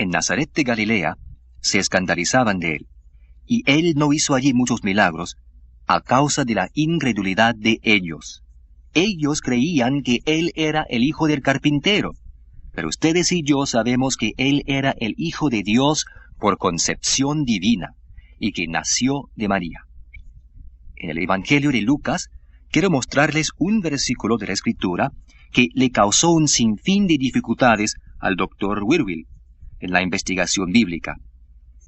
en Nazaret de Galilea, se escandalizaban de él, y él no hizo allí muchos milagros, a causa de la incredulidad de ellos. Ellos creían que él era el hijo del carpintero, pero ustedes y yo sabemos que él era el Hijo de Dios por concepción divina, y que nació de María. En el Evangelio de Lucas, quiero mostrarles un versículo de la Escritura que le causó un sinfín de dificultades al Dr. Wierwille en la investigación bíblica.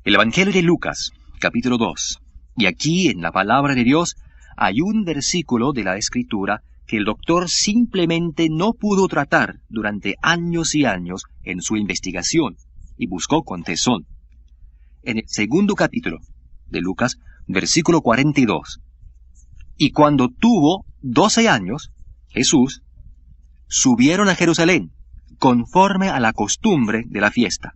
El Evangelio de Lucas, capítulo 2. Y aquí, en la palabra de Dios, hay un versículo de la Escritura que el doctor simplemente no pudo tratar durante años y años en su investigación, y buscó con tesón. En el segundo capítulo de Lucas, versículo 42. Y cuando tuvo 12 años, Jesús, subieron a Jerusalén, conforme a la costumbre de la fiesta.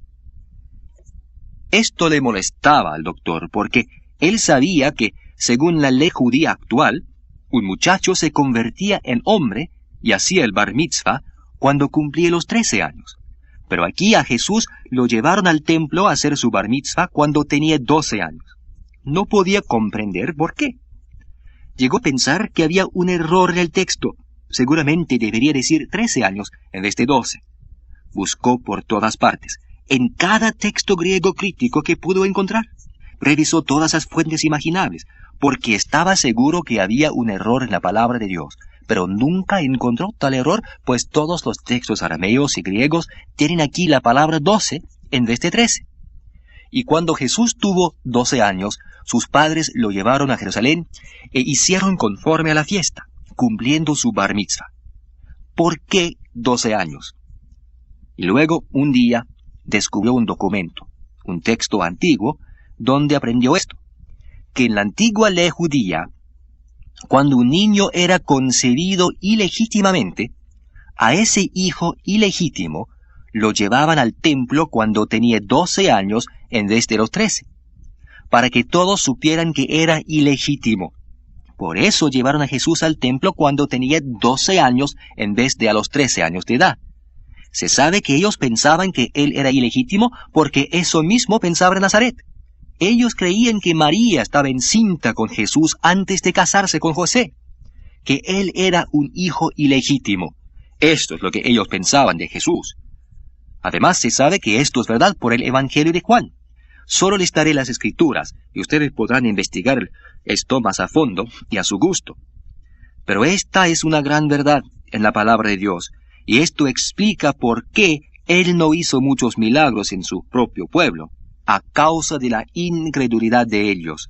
Esto le molestaba al doctor, porque él sabía que, según la ley judía actual, un muchacho se convertía en hombre y hacía el bar mitzvah cuando cumplía los 13 años. Pero aquí a Jesús lo llevaron al templo a hacer su bar mitzvah cuando tenía 12 años. No podía comprender por qué. Llegó a pensar que había un error en el texto. Seguramente debería decir 13 años en vez de 12. Buscó por todas partes, en cada texto griego crítico que pudo encontrar. Revisó todas las fuentes imaginables, porque estaba seguro que había un error en la palabra de Dios, pero nunca encontró tal error, pues todos los textos arameos y griegos tienen aquí la palabra 12 en vez de 13. Y cuando Jesús tuvo 12 años, sus padres lo llevaron a Jerusalén e hicieron conforme a la fiesta, cumpliendo su bar mitzvah. ¿Por qué 12 años? Y luego, un día, descubrió un documento, un texto antiguo, donde aprendió esto, que en la antigua ley judía, cuando un niño era concebido ilegítimamente, a ese hijo ilegítimo lo llevaban al templo cuando tenía 12 años en vez de los 13, para que todos supieran que era ilegítimo. Por eso llevaron a Jesús al templo cuando tenía 12 años en vez de a los 13 años de edad. Se sabe que ellos pensaban que él era ilegítimo porque eso mismo pensaba en Nazaret. Ellos creían que María estaba encinta con Jesús antes de casarse con José, que él era un hijo ilegítimo. Esto es lo que ellos pensaban de Jesús. Además, se sabe que esto es verdad por el Evangelio de Juan. Solo les daré las Escrituras, y ustedes podrán investigar esto más a fondo y a su gusto. Pero esta es una gran verdad en la palabra de Dios, y esto explica por qué él no hizo muchos milagros en su propio pueblo, a causa de la incredulidad de ellos.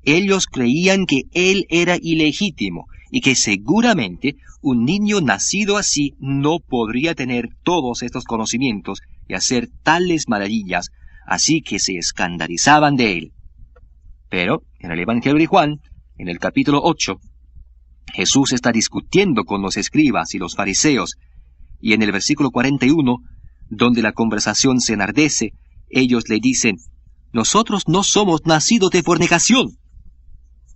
Ellos creían que él era ilegítimo, y que seguramente un niño nacido así no podría tener todos estos conocimientos y hacer tales maravillas, así que se escandalizaban de él. Pero, en el Evangelio de Juan, en el capítulo 8, Jesús está discutiendo con los escribas y los fariseos, y en el versículo 41, donde la conversación se enardece, ellos le dicen, «Nosotros no somos nacidos de fornicación».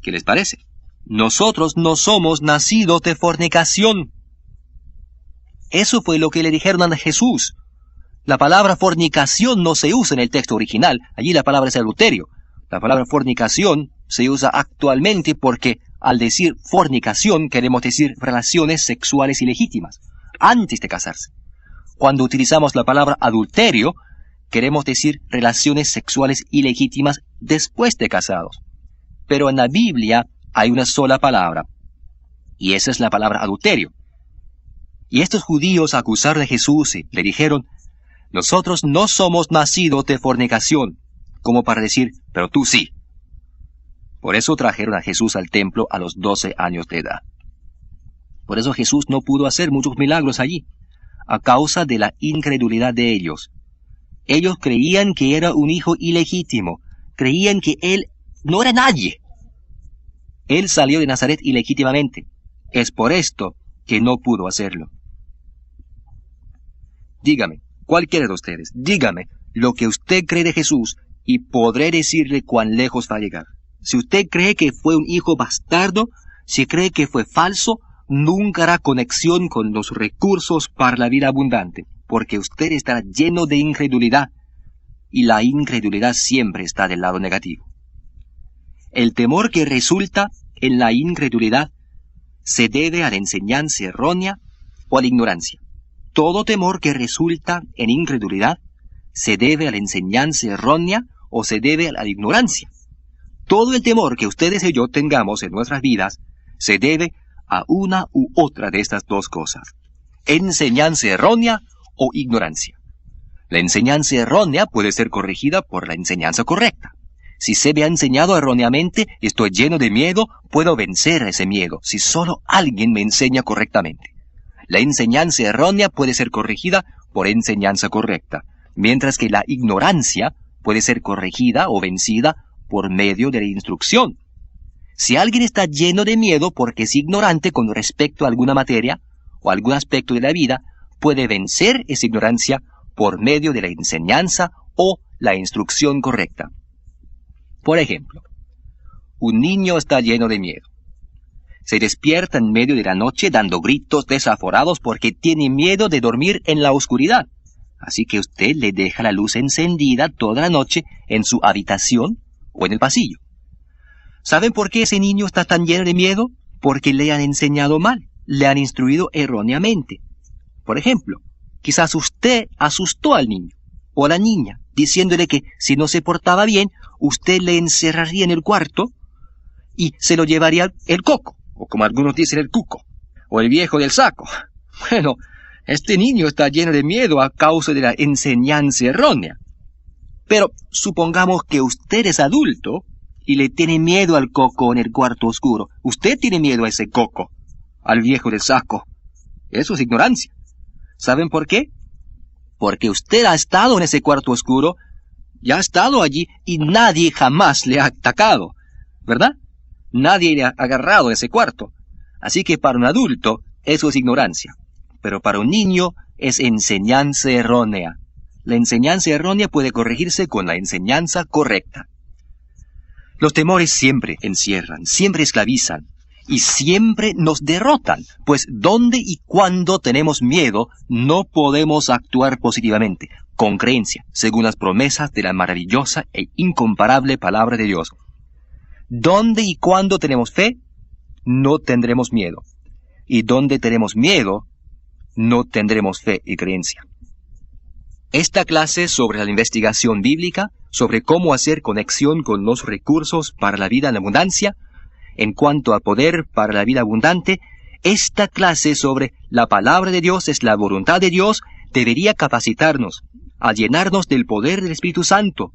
¿Qué les parece? Nosotros no somos nacidos de fornicación. Eso fue lo que le dijeron a Jesús. La palabra fornicación no se usa en el texto original. Allí la palabra es adulterio. La palabra fornicación se usa actualmente porque al decir fornicación queremos decir relaciones sexuales ilegítimas, antes de casarse. Cuando utilizamos la palabra adulterio, queremos decir relaciones sexuales ilegítimas después de casados. Pero en la Biblia hay una sola palabra, y esa es la palabra adulterio. Y estos judíos acusaron a Jesús y le dijeron, «Nosotros no somos nacidos de fornicación», como para decir, «pero tú sí». Por eso trajeron a Jesús al templo a los 12 años de edad. Por eso Jesús no pudo hacer muchos milagros allí, a causa de la incredulidad de ellos. Ellos creían que era un hijo ilegítimo, creían que él no era nadie. Él salió de Nazaret ilegítimamente. Es por esto que no pudo hacerlo. Dígame, cualquiera de ustedes, dígame lo que usted cree de Jesús y podré decirle cuán lejos va a llegar. Si usted cree que fue un hijo bastardo, si cree que fue falso, nunca hará conexión con los recursos para la vida abundante, porque usted estará lleno de incredulidad. y la incredulidad siempre está del lado negativo. El temor que resulta en la incredulidad se debe a la enseñanza errónea o a la ignorancia. Todo temor que resulta en incredulidad se debe a la enseñanza errónea o se debe a la ignorancia. Todo el temor que ustedes y yo tengamos en nuestras vidas se debe a una u otra de estas dos cosas: enseñanza errónea o ignorancia. La enseñanza errónea puede ser corregida por la enseñanza correcta. Si se me ha enseñado erróneamente y estoy lleno de miedo, puedo vencer a ese miedo si solo alguien me enseña correctamente. La enseñanza errónea puede ser corregida por enseñanza correcta, mientras que la ignorancia puede ser corregida o vencida por medio de la instrucción. Si alguien está lleno de miedo porque es ignorante con respecto a alguna materia o algún aspecto de la vida, puede vencer esa ignorancia por medio de la enseñanza o la instrucción correcta. Por ejemplo, un niño está lleno de miedo. Se despierta en medio de la noche dando gritos desaforados porque tiene miedo de dormir en la oscuridad. Así que usted le deja la luz encendida toda la noche en su habitación o en el pasillo. ¿Saben por qué ese niño está tan lleno de miedo? Porque le han enseñado mal, le han instruido erróneamente. Por ejemplo, quizás usted asustó al niño o a la niña, diciéndole que si no se portaba bien, usted le encerraría en el cuarto y se lo llevaría el coco, o como algunos dicen el cuco, o el viejo del saco. Bueno, este niño está lleno de miedo a causa de la enseñanza errónea. Pero supongamos que usted es adulto y le tiene miedo al coco en el cuarto oscuro. Usted tiene miedo a ese coco, al viejo del saco. Eso es ignorancia. ¿Saben por qué? Porque usted ha estado en ese cuarto oscuro, ya ha estado allí y nadie jamás le ha atacado, ¿verdad? Nadie le ha agarrado en ese cuarto. Así que para un adulto eso es ignorancia, pero para un niño es enseñanza errónea. La enseñanza errónea puede corregirse con la enseñanza correcta. Los temores siempre encierran, siempre esclavizan y siempre nos derrotan, pues donde y cuando tenemos miedo no podemos actuar positivamente, con creencia, según las promesas de la maravillosa e incomparable palabra de Dios. Donde y cuando tenemos fe, no tendremos miedo. Y donde tenemos miedo, no tendremos fe y creencia. Esta clase sobre la investigación bíblica, sobre cómo hacer conexión con los recursos para la vida en abundancia, en cuanto a poder para la vida abundante, esta clase sobre la palabra de Dios es la voluntad de Dios, debería capacitarnos a llenarnos del poder del Espíritu Santo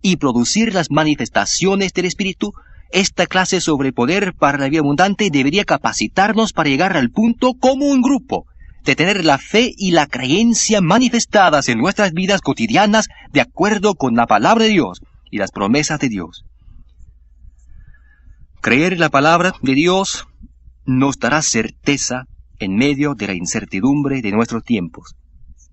y producir las manifestaciones del Espíritu. Esta clase sobre poder para la vida abundante debería capacitarnos para llegar al punto como un grupo de tener la fe y la creencia manifestadas en nuestras vidas cotidianas de acuerdo con la palabra de Dios y las promesas de Dios. Creer la palabra de Dios nos dará certeza en medio de la incertidumbre de nuestros tiempos.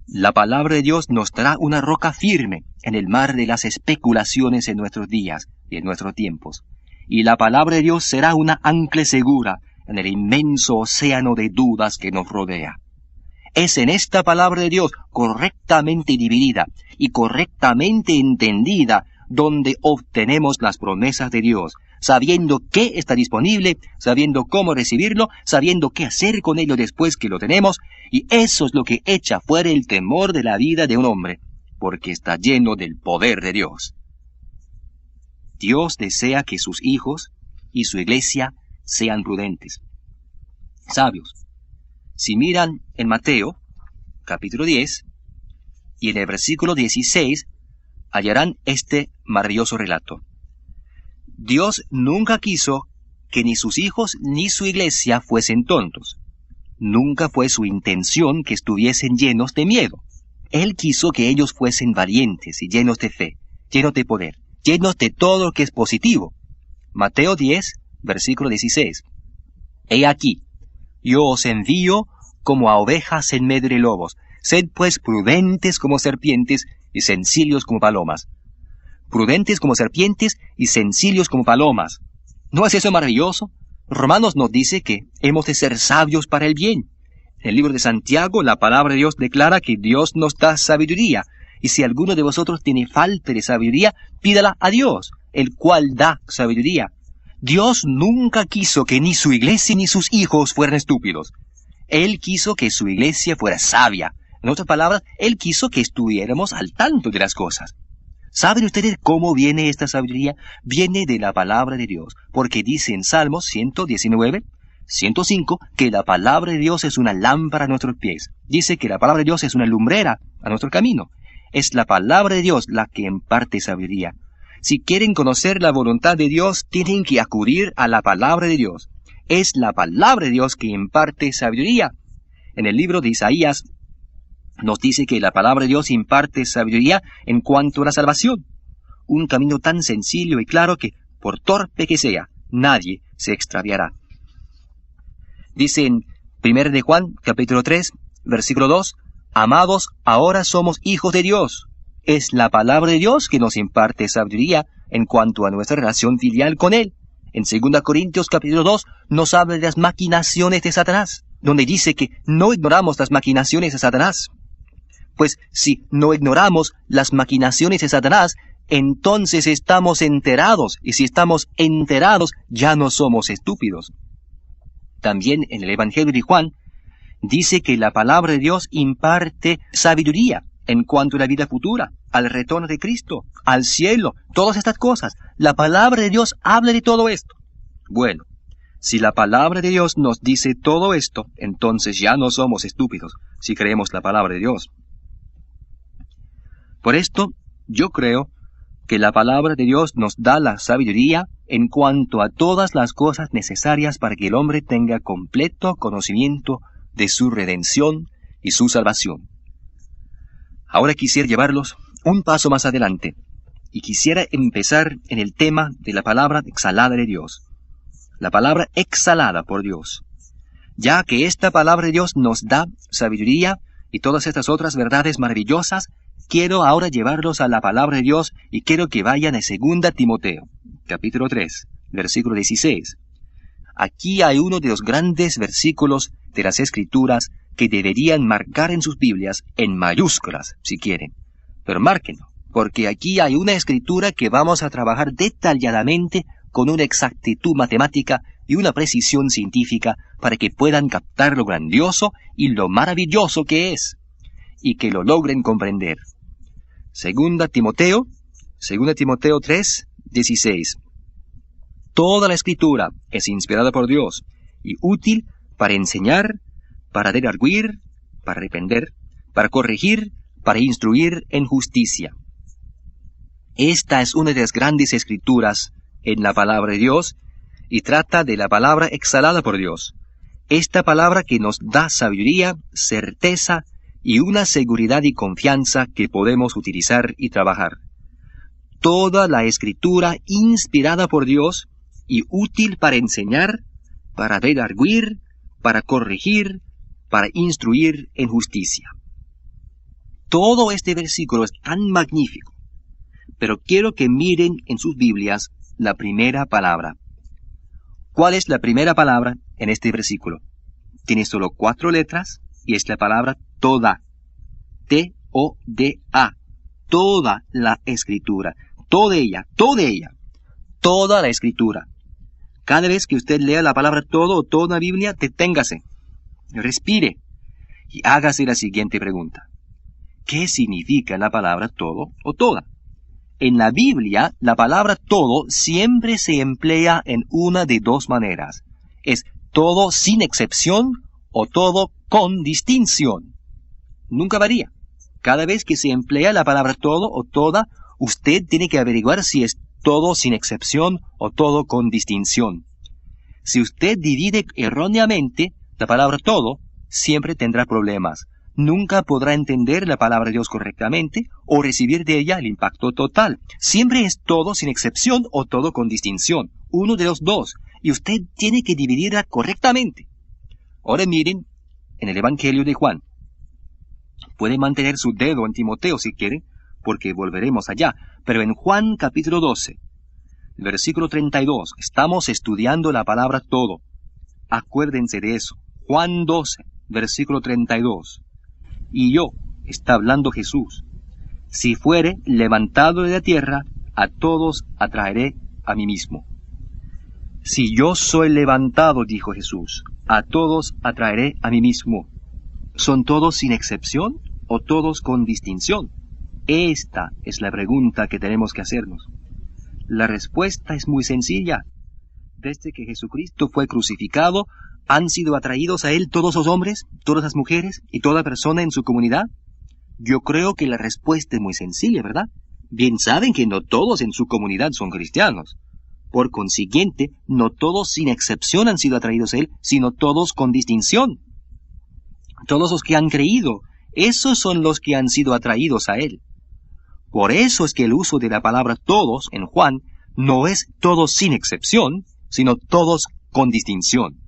La palabra de Dios nos dará una roca firme en el mar de las especulaciones en nuestros días y en nuestros tiempos. Y la palabra de Dios será una ancla segura en el inmenso océano de dudas que nos rodea. Es en esta palabra de Dios correctamente dividida y correctamente entendida donde obtenemos las promesas de Dios, sabiendo qué está disponible, sabiendo cómo recibirlo, sabiendo qué hacer con ello después que lo tenemos, y eso es lo que echa fuera el temor de la vida de un hombre, porque está lleno del poder de Dios. Dios desea que sus hijos y su iglesia sean prudentes, sabios. Si miran en Mateo, capítulo 10, y en el versículo 16, hallarán este maravilloso relato. Dios nunca quiso que ni sus hijos ni su iglesia fuesen tontos. Nunca fue su intención que estuviesen llenos de miedo. Él quiso que ellos fuesen valientes y llenos de fe, llenos de poder, llenos de todo lo que es positivo. Mateo 10, versículo 16. He aquí, yo os envío como a ovejas en medio de lobos. Sed pues prudentes como serpientes y sencillos como palomas. Prudentes como serpientes y sencillos como palomas. ¿No es eso maravilloso? Romanos nos dice que hemos de ser sabios para el bien. En el libro de Santiago, la palabra de Dios declara que Dios nos da sabiduría, Y si alguno de vosotros tiene falta de sabiduría, pídala a Dios, el cual da sabiduría. Dios nunca quiso que ni su iglesia ni sus hijos fueran estúpidos. Él quiso que su iglesia fuera sabia. En otras palabras, Él quiso que estuviéramos al tanto de las cosas. ¿Saben ustedes cómo viene esta sabiduría? Viene de la palabra de Dios, porque dice en Salmos 119, 105, que la palabra de Dios es una lámpara a nuestros pies. Dice que la palabra de Dios es una lumbrera a nuestro camino. Es la palabra de Dios la que imparte sabiduría. Si quieren conocer la voluntad de Dios, tienen que acudir a la palabra de Dios. Es la palabra de Dios que imparte sabiduría. En el libro de Isaías nos dice que la palabra de Dios imparte sabiduría en cuanto a la salvación. Un camino tan sencillo y claro que, por torpe que sea, nadie se extraviará. Dice en 1 de Juan, capítulo 3, versículo 2, Amados, ahora somos hijos de Dios. Es la palabra de Dios que nos imparte sabiduría en cuanto a nuestra relación filial con Él. En 2 Corintios capítulo 2 nos habla de las maquinaciones de Satanás, donde dice que no ignoramos las maquinaciones de Satanás. Pues si no ignoramos las maquinaciones de Satanás, entonces estamos enterados, y si estamos enterados, ya no somos estúpidos. También en el Evangelio de Juan, dice que la palabra de Dios imparte sabiduría en cuanto a la vida futura, al retorno de Cristo, al cielo, todas estas cosas. La palabra de Dios habla de todo esto. Bueno, si la palabra de Dios nos dice todo esto, entonces ya no somos estúpidos si creemos la palabra de Dios. Por esto, yo creo que la palabra de Dios nos da la sabiduría en cuanto a todas las cosas necesarias para que el hombre tenga completo conocimiento de su redención y su salvación. Ahora quisiera llevarlos un paso más adelante, y quisiera empezar en el tema de la palabra exhalada de Dios. La palabra exhalada por Dios. Ya que esta palabra de Dios nos da sabiduría y todas estas otras verdades maravillosas, quiero ahora llevarlos a la palabra de Dios y quiero que vayan a 2 Timoteo, capítulo 3, versículo 16. Aquí hay uno de los grandes versículos de las Escrituras que deberían marcar en sus Biblias en mayúsculas, si quieren. Pero márquenlo, porque aquí hay una escritura que vamos a trabajar detalladamente con una exactitud matemática y una precisión científica para que puedan captar lo grandioso y lo maravilloso que es, y que lo logren comprender. 2 Timoteo 3, 16. Toda la Escritura es inspirada por Dios y útil para enseñar, para redarguir, para reprender, para corregir, para instruir en justicia. Esta es una de las grandes escrituras en la palabra de Dios y trata de la palabra exhalada por Dios. Esta palabra que nos da sabiduría, certeza y una seguridad y confianza que podemos utilizar y trabajar. Toda la escritura inspirada por Dios y útil para enseñar, para redarguir, para corregir, para instruir en justicia. Todo este versículo es tan magnífico, pero quiero que miren en sus Biblias la primera palabra. ¿Cuál es la primera palabra en este versículo? Tiene solo 4 letras y es la palabra toda. T-O-D-A. Toda la Escritura. Toda ella. Toda la Escritura. Cada vez que usted lea la palabra todo o toda Biblia, deténgase, respire y hágase la siguiente pregunta. ¿Qué significa la palabra todo o toda? En la Biblia, la palabra todo siempre se emplea en una de 2 maneras. Es todo sin excepción o todo con distinción. Nunca varía. Cada vez que se emplea la palabra todo o toda, usted tiene que averiguar si es todo sin excepción o todo con distinción. Si usted divide erróneamente la palabra todo, siempre tendrá problemas. Nunca podrá entender la palabra de Dios correctamente o recibir de ella el impacto total. Siempre es todo sin excepción o todo con distinción. Uno de los 2. Y usted tiene que dividirla correctamente. Ahora miren en el Evangelio de Juan. Puede mantener su dedo en Timoteo si quiere, porque volveremos allá. Pero en Juan capítulo 12, versículo 32, estamos estudiando la palabra todo. Acuérdense de eso. Juan 12, versículo 32. Y yo, está hablando Jesús, Si fuere levantado de la tierra, a todos atraeré a mí mismo. Si yo soy levantado, dijo Jesús, a todos atraeré a mí mismo. ¿Son todos sin excepción o todos con distinción? Esta es la pregunta que tenemos que hacernos. La respuesta es muy sencilla. Desde que Jesucristo fue crucificado, ¿han sido atraídos a Él todos los hombres, todas las mujeres y toda persona en su comunidad? Yo creo que la respuesta es muy sencilla, ¿verdad? Bien saben que no todos en su comunidad son cristianos. Por consiguiente, no todos sin excepción han sido atraídos a Él, sino todos con distinción. Todos los que han creído, esos son los que han sido atraídos a Él. Por eso es que el uso de la palabra todos en Juan no es todos sin excepción, sino todos con distinción.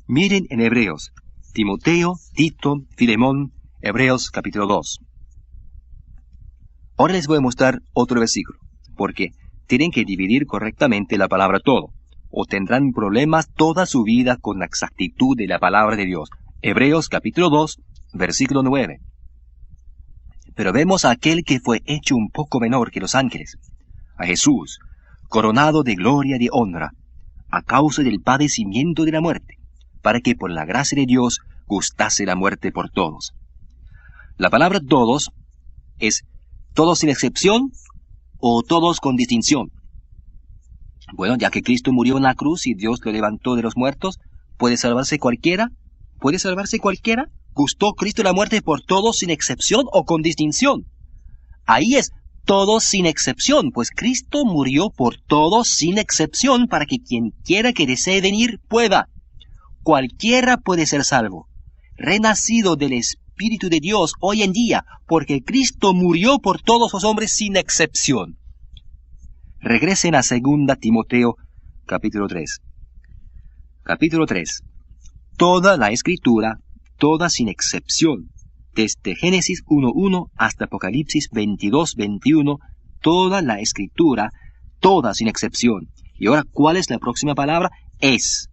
Miren en Hebreos, Timoteo, Tito, Filemón, Hebreos capítulo 2. Ahora les voy a mostrar otro versículo, porque tienen que dividir correctamente la palabra todo, o tendrán problemas toda su vida con la exactitud de la palabra de Dios. Hebreos capítulo 2, versículo 9. Pero vemos a aquel que fue hecho un poco menor que los ángeles, a Jesús, coronado de gloria y de honra, a causa del padecimiento de la muerte, para que por la gracia de Dios gustase la muerte por todos. La palabra todos es todos sin excepción o todos con distinción. Bueno, ya que Cristo murió en la cruz y Dios lo levantó de los muertos, ¿puede salvarse cualquiera? ¿Puede salvarse cualquiera? ¿Gustó Cristo la muerte por todos sin excepción o con distinción? Ahí es todos sin excepción, pues Cristo murió por todos sin excepción para que quien quiera que desee venir pueda. Cualquiera puede ser salvo, renacido del Espíritu de Dios hoy en día, porque Cristo murió por todos los hombres sin excepción. Regresen a 2 Timoteo, capítulo 3. Capítulo 3. Toda la Escritura, toda sin excepción, desde Génesis 1:1 hasta Apocalipsis 22:21, toda la Escritura, toda sin excepción. Y ahora, ¿cuál es la próxima palabra? Es.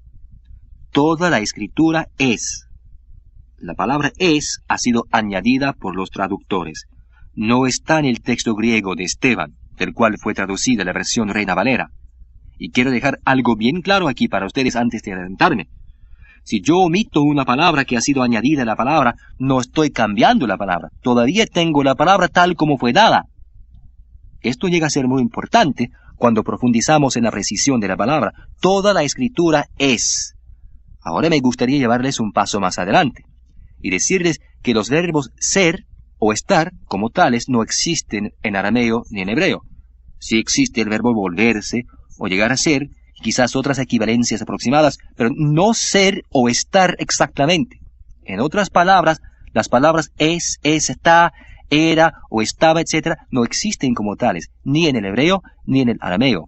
Toda la Escritura es. La palabra es ha sido añadida por los traductores. No está en el texto griego de Esteban, del cual fue traducida la versión Reina Valera. Y quiero dejar algo bien claro aquí para ustedes antes de adelantarme. Si yo omito una palabra que ha sido añadida a la palabra, no estoy cambiando la palabra. Todavía tengo la palabra tal como fue dada. Esto llega a ser muy importante cuando profundizamos en la precisión de la palabra. Toda la Escritura es. Ahora me gustaría llevarles un paso más adelante y decirles que los verbos ser o estar como tales no existen en arameo ni en hebreo. Sí existe el verbo volverse o llegar a ser, quizás otras equivalencias aproximadas, pero no ser o estar exactamente. En otras palabras, las palabras es, está, era o estaba, etc., no existen como tales, ni en el hebreo ni en el arameo.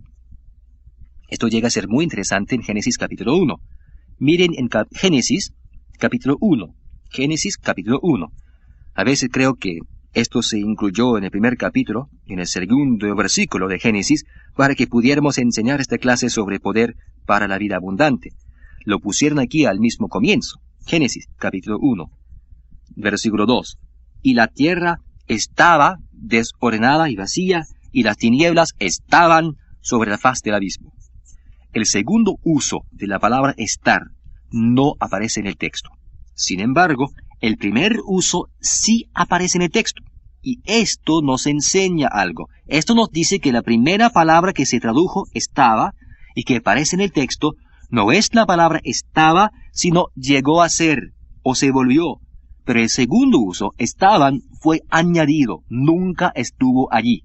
Esto llega a ser muy interesante en Génesis capítulo 1. Miren en Génesis capítulo 1. Génesis capítulo 1. A veces creo que esto se incluyó en el primer capítulo, en el segundo versículo de Génesis, para que pudiéramos enseñar esta clase sobre poder para la vida abundante. Lo pusieron aquí al mismo comienzo. Génesis, capítulo 1, versículo 2. Y la tierra estaba desordenada y vacía, y las tinieblas estaban sobre la faz del abismo. El segundo uso de la palabra estar no aparece en el texto. Sin embargo, el primer uso sí aparece en el texto. Y esto nos enseña algo. Esto nos dice que la primera palabra que se tradujo estaba y que aparece en el texto no es la palabra estaba, sino llegó a ser o se volvió. Pero el segundo uso, estaban, fue añadido, nunca estuvo allí.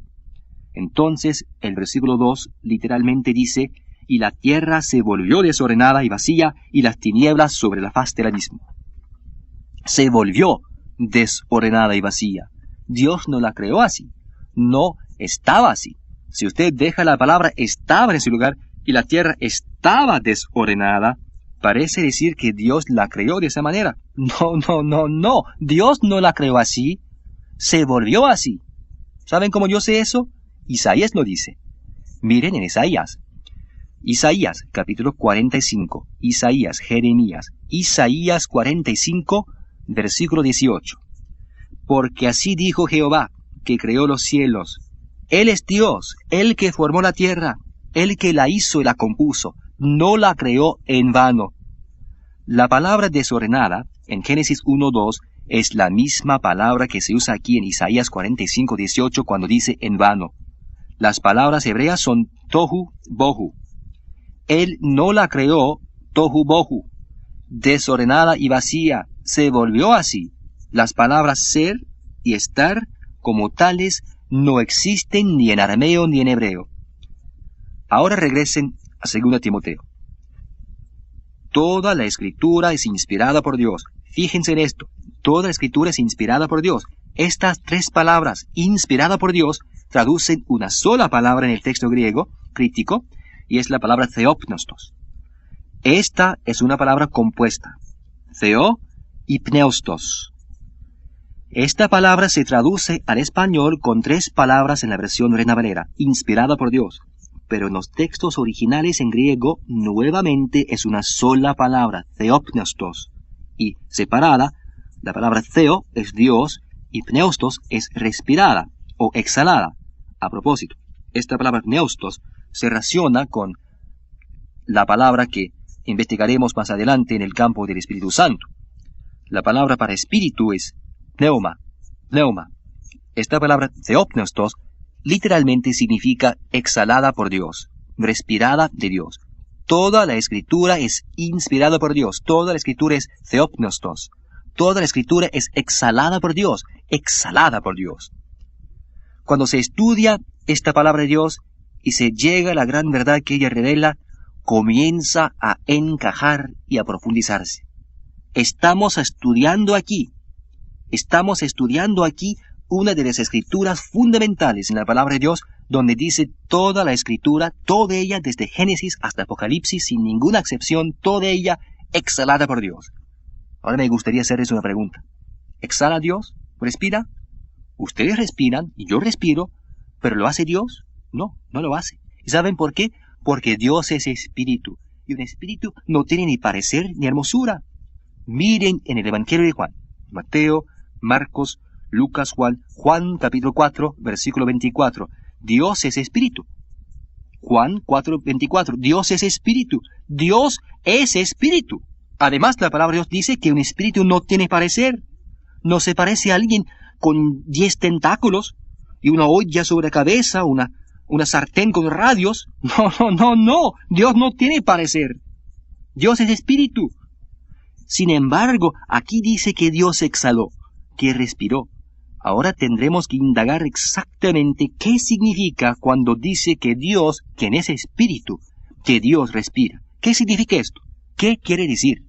Entonces, el versículo 2 literalmente dice, y la tierra se volvió desordenada y vacía, y las tinieblas sobre la faz del abismo. Se volvió desordenada y vacía. Dios no la creó así, no estaba así. Si usted deja la palabra estaba en su lugar y la tierra estaba desordenada, parece decir que Dios la creó de esa manera. No, Dios no la creó así, se volvió así. ¿Saben cómo yo sé eso? Isaías lo dice. Miren en Isaías. Isaías, capítulo 45. Isaías, Jeremías. Isaías 45, versículo 18. Porque así dijo Jehová, que creó los cielos. Él es Dios, Él que formó la tierra, Él que la hizo y la compuso. No la creó en vano. La palabra desordenada, en Génesis 1:2, es la misma palabra que se usa aquí en Isaías 45:18 cuando dice en vano. Las palabras hebreas son tohu bohu. Él no la creó tohu bohu, desordenada y vacía, se volvió así. Las palabras ser y estar como tales no existen ni en arameo ni en hebreo. Ahora regresen a 2 Timoteo. Toda la escritura es inspirada por Dios. Fíjense en esto. Toda la escritura es inspirada por Dios. Estas 3 palabras, inspirada por Dios, traducen una sola palabra en el texto griego, crítico, y es la palabra theopneustos. Esta es una palabra compuesta. Theo y pneustos. Esta palabra se traduce al español con 3 palabras en la versión Reina Valera, inspirada por Dios. Pero en los textos originales en griego, nuevamente es una sola palabra, theopneustos. Y separada, la palabra theo es Dios y pneustos es respirada o exhalada. A propósito, esta palabra pneustos se relaciona con la palabra que investigaremos más adelante en el campo del Espíritu Santo. La palabra para espíritu es pneuma. Esta palabra theopneustos literalmente significa exhalada por Dios, respirada de Dios. Toda la escritura es inspirada por Dios, toda la escritura es theopneustos, toda la escritura es exhalada por Dios, exhalada por Dios. Cuando se estudia esta palabra de Dios y se llega a la gran verdad que ella revela, comienza a encajar y a profundizarse. Estamos estudiando aquí una de las escrituras fundamentales en la palabra de Dios, donde dice toda la escritura, toda ella desde Génesis hasta Apocalipsis, sin ninguna excepción, toda ella exhalada por Dios. Ahora me gustaría hacerles una pregunta. ¿Exhala Dios? ¿Respira? Ustedes respiran y yo respiro, pero ¿lo hace Dios? No, no lo hace. ¿Y saben por qué? Porque Dios es espíritu, y un espíritu no tiene ni parecer ni hermosura. Miren en el Evangelio de Juan, Mateo, Marcos, Lucas, Juan capítulo 4, versículo 24. Dios es espíritu. Juan 4:24. Dios es espíritu. Dios es espíritu. Además, la palabra de Dios dice que un espíritu no tiene parecer. No se parece a alguien con 10 tentáculos y una olla sobre la cabeza, una sartén con radios. No. Dios no tiene parecer. Dios es espíritu. Sin embargo, aquí dice que Dios exhaló, que respiró. Ahora tendremos que indagar exactamente qué significa cuando dice que Dios, quien es espíritu, que Dios respira. ¿Qué significa esto? ¿Qué quiere decir?